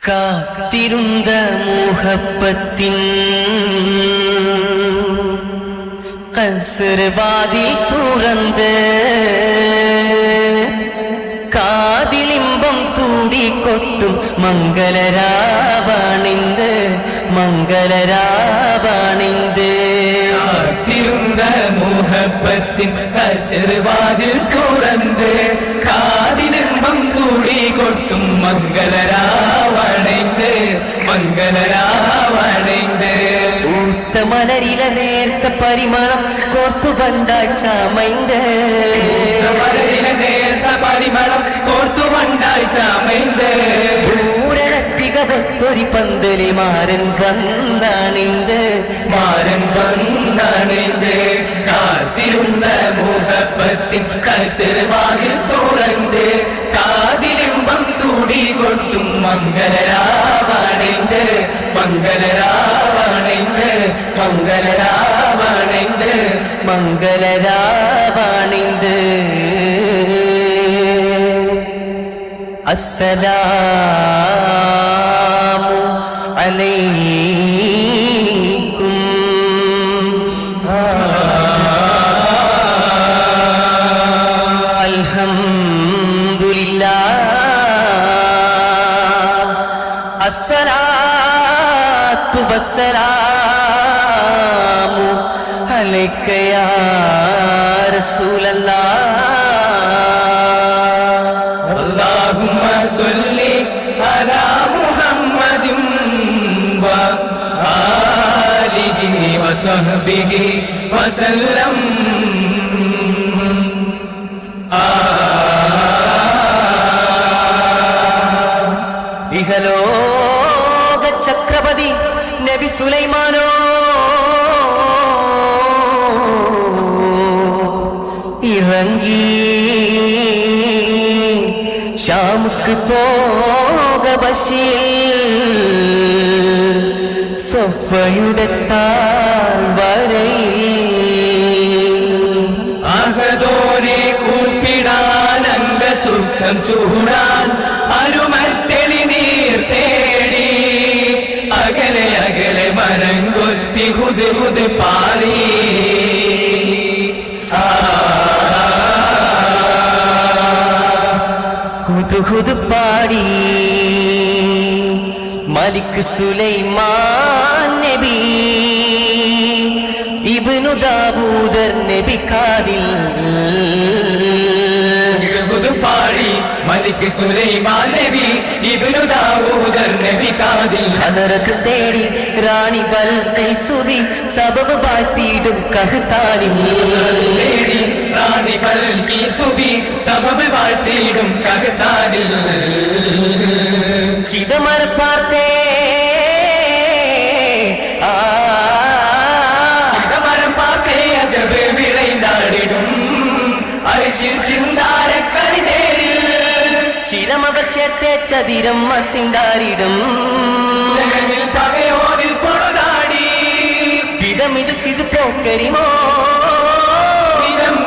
കാത്തിരുന്ന മുഹബത്തിൻ കസർവാതിൽ തുറന്ന് കാതിലിമ്പം തൂടിക്കൊട്ടും മംഗളരാവാണിന്ത് മംഗളരാവാണിന്ത്. കാത്തിരുന്ന മുഹബത്തിൻ കസർവാതിൽ തുറന്ന് കാതിലിമ്പം തൂടിക്കൊട്ടും മംഗളരാവണിന്ത് മംഗളരാവണിന്ത്. മലരില നേർത്ത പരിമളം കോർത്തു വണ്ടായി ചാമൈന്ത് മലരില നേർത്ത പരിമളം കോർത്തു വണ്ടായി ചാമൈന്ത്. പൂരണത്തികവത്തൊരി പന്തലി മാരൻ വന്നാണിന്ത് മാരൻ വന്നാണിന്ത്. കാത്തിരുന്ന മുഹബത്തിൻ കസർവാതിൽ തുറന്ന് കാതിലിമ്പം തൂടിക്കൊട്ടും മംഗളരാവണിന്ത് മംഗളരാവണിന്ത് മംഗളരാവണിന്ത് മംഗളരാവാണിന്ത്. അസ്സലാമു അലൈക്കും അൽഹംദുലില്ലാഹ് അസ്സലാത്തു വസ്സലാമു അലൈക യാ റസൂലല്ലാഹ്. അല്ലാഹുമ്മ സ്വല്ലി അലാ മുഹമ്മദിൻ വ ആലിഹി വസഹ്ബിഹി വസല്ലം. ഇഹലോക ചക്രവർത്തി നബി സുലൈമാനോ ഇറങ്ങി ഷാമുക്ക് പോക ബശീർ സഫയുടെ താഴ്വരയിൽ. അഹദോനെ കൂപ്പിടാൻ അംഗസുഖം ചൂടാൻ അരുമറ്റെളി നീർ തേടി അകലെ അകലെ മരം കൊത്തി ഹുദ് ഹുദ് പാറി. ഹുദ് പാടി മലിക് സുലൈമാൻ നബി ഇബ്നു ദാവൂദർ നബി കാദിൽ പാടി മലിക് സുലൈമാൻ നബി ഇബ്നു ദാവൂദർ നബി കാദിൽ. ഹദറത്ത് തേടി റാണി ബൽഖീസുബി സബബ് വാഴ്ത്തിയിടും കഹ്താനിൽ. റാണി ബൽഖീസുബി സബബ് വാഴ്ത്തിയിടും കഹ്താനിൽ. ചിതമര പാർത്തേ ചിദംബരം പാർത്തേ അജബ് വിളൈന്താടിടും അരിശിൽ ചിന്താരക്കണി തേരിൽ. ചിരമവർ ചേർത്തേ ചതിരം അസിന്താരിടും ജഗമിൽ പകയോരിൽ പൊടുതാടി വിധമിത് സിത് പോക്കരിമോ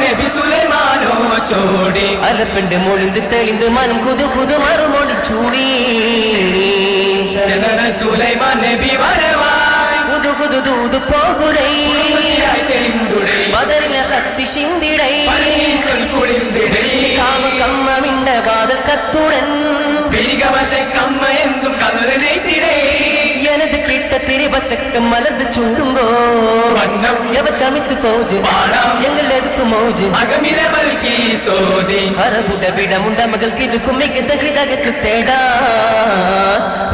നബി സുലൈമാനോ ചോടി അലപ്പണ്ട് മൊഴിന്ത് തെളിந்து മനം കുതു കുതു മറുമൊഴി ചൂടി. ജനന സുലൈമാൻ നബി വരവായി കുതു കുതു ദൂതു പോകുരൈ തെളിന്തുടൈ ബദറിലെ ശക്തി ചിന്തിടൈ കുളിന്തിടൈ കാമ കമ്മമിണ്ട വാദൽ കത്തുടൻ കമ്മ എന്തും കലരനെ തിടൈ. எனது கிட்ட திரிவசக்கம் மலர்ந்து சூடுங்கோ വണ്ണം எவ சமித்து போஜு പാടാം எங்கள் எதுக்கு மோஜு അകമില ബൽക്കി സോദി அரபுட விடமுண்ட மகள் கிதுக்கும் மிகுதகிதகத்து தேடா.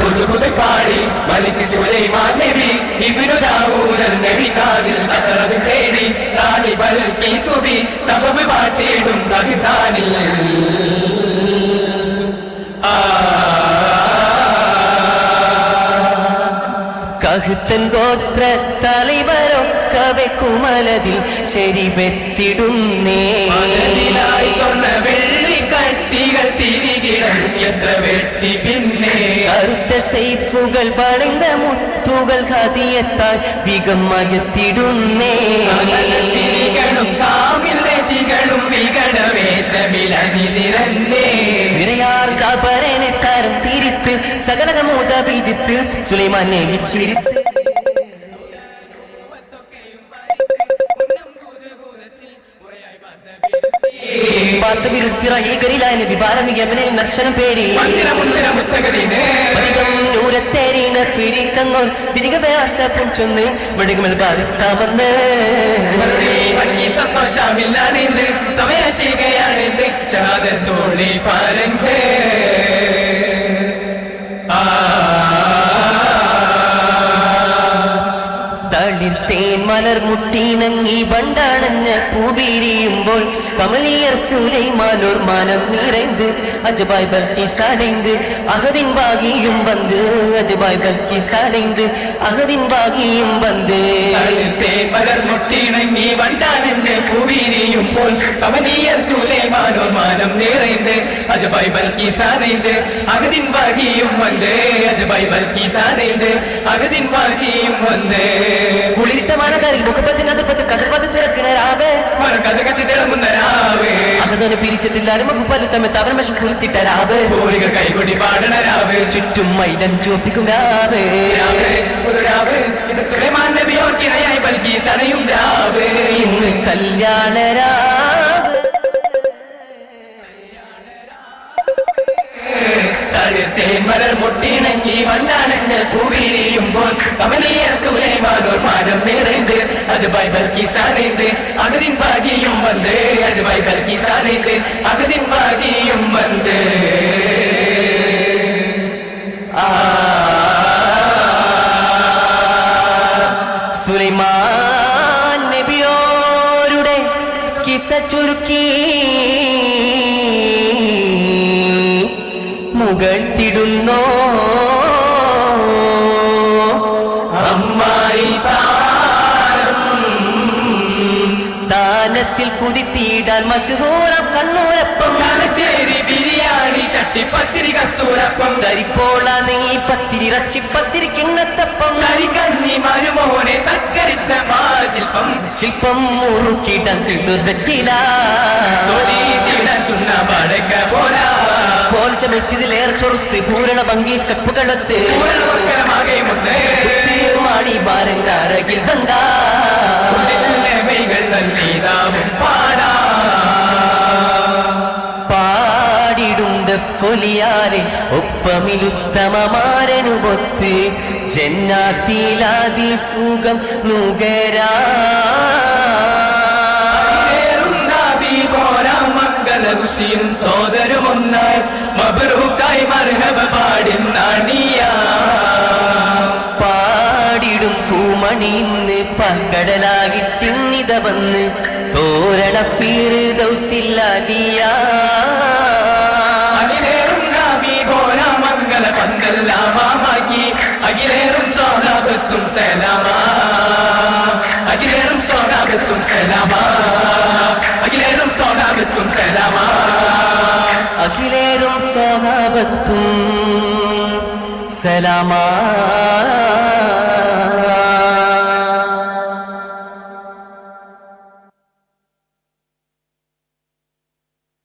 പുതു പുതു പാടി മലിക് സുലൈമാൻ നബി ഇബ്നു ദാവൂദർ നബി കാദിൽ. സക്കറത് തേടി റാണി ബൽഖീസുബി സബബ് വാഴ്ത്തിയിടും കഹ്താനിൽ. കഹ്തൻ ഗോത്ര തലവരൊക്കവെ കുമലതിൽ ശരിവെത്തിടുന്നേ. മദനിലായി സ്വർണ്ണ വെള്ളി കട്ടികൾ തിരികിടം എത്ര വെട്ടി പിന്നെ. കറുത്ത സൈഫുകൾ പണിந்த മുത്തുകൾ ഹദിയത്തായി വികമയത്തിടുന്നേ. സിരികളും കാമിൽ രചികളും വികടവേശമിലണിതിരന്നേ. നിറയാർ കബരനെ തരം തിരിത്ത് സകലകമൂത ഭീതിത്ത് സുലൈമാനെ ചിരിത്ത് സന്തോഷമില്ലാണെന്ന് തമയശികയാണെന്ന് ചാതത്തോളി പാരന്തേ തളിർത്തേൻ മലർ മുട്ടിണങ്ങി വണ്ടാണഞ്ഞ പൂവിരിയുമ്പോൾ കമലിയർ സുലൈമാനോർ മാനം നിറൈந்து അജബായ് ബൽക്കീസ് அடைந்து அகதின் வாகியும் வந்து அஜபாய் பல்கீஸ் அடைந்து அகதின் வாகியும் வந்து തളിർത്തേൻ മലർ മുട്ടിണങ്ങി വണ്ടാണഞ്ഞ പൂവിരിയുമ്പോൾ കമലിയർ സുലൈമാനോർ മാനം നിറൈந்து അജബായ് ബൽക്കീസ് അடைந்து അകദിൻ വാകിയും வந்து അജബായ് ബൽക്കീസ് അடைந்து അകദിൻ വാകിയും வந்து കുളിരിട്ട മണകാരിൽ മുഖപ്പത്തിനകത്ത് കതിർവത് തുറക്കിണരാവേ കഥകത്തി തിളങ്ങുന്നരാവേ അകതൊന്ന് പിരിച്ചതില്ലാരും മുഖപ്പല് തമ്മിൽ തവർ മശം കുരുത്തിട്ടരാവേ പൂരികൾ കൈകൊടി പാടണരാവേ ചുറ്റും മൈലഞ്ച് ചുവപ്പിക്കും രാവേ ഒരു രാവ് ഇത് സുലൈമാൻ നബിയോർക്കിണയായി ബൽക്കീസ് അണയും രാവേ ഇന്ന് കല്യാണരാവ് തളിർത്തേൻ മലർ മുട്ടിണങ്ങി വണ്ടാണഞ്ഞ പൂവിരിയുമ്പോൾ കമലിയർ സുലൈമാനോർ മാനം നിറൈந்து അജബായ് ബൽക്കീസ് അடைந்து അകദിൻ വാകിയും வந்து അജബായ് ബൽക്കീസ് അடைந்து അകദിൻ വാകിയും வந்து സുലൈമാൻ നബിയോരുടെ കിസ്സ ചുരുക്കി മുകഴ്ത്തിടുന്നോ അമ്മായി ദാനത്തിൽ കുതിത്തിയിടാൻ മശഹൂറം കണ്ണൂരപ്പം ശരി ബിരിയാണി ചട്ടിപ്പത്തിരി കസ്തൂരപ്പം കരിപ്പോള നെയ്യ് പത്തിരി ഇറച്ചിപ്പത്തിരി കിണ്ണത്തപ്പം കരിക്കഞ്ഞി മരുമോനെ തക്കരിച്ച മാജിൽപ്പം ശില്പം മുറുക്കിടാൻ തിടുററ്റില ചുണ്ണ പടക്ക പോരാ പോൽച്ചമെത്തിതിലേറെ ചൊറുത്ത് പൂരണ ഭംഗി ചെപ്പുകളത്ത് മാടി ഭാരങ്ങാരകിൽ വന്നാ പാടിടുണ്ട ഫൊലിയാരെ ഒപ്പമിലുത്തമമാരനുമൊത്ത് ജന്നാത്തിലാതി സുഖം നുകരാ ഖുഷിയും സോദരമൊന്നായി മബ്റൂക്കായി മർഹബ പാടിന്നാണിയ പാടിടും തൂമണിന്ന് പങ്കടലാകിട്ടിന്നിത വന്ന് തോരണ ഫിർദൗസില്ലാദിയ അഖിലേറും നബി പോരാ മംഗള പന്തല്ലാമാക്കി അഖിലേറും സോദാബത്തും സലാമാ അഖിലേറും സോദാബത്തും സലാമാ അഖിലേറും സോദാബത്തും സലാമാ അഖിലേറും സഹാബത്തും സലാമാ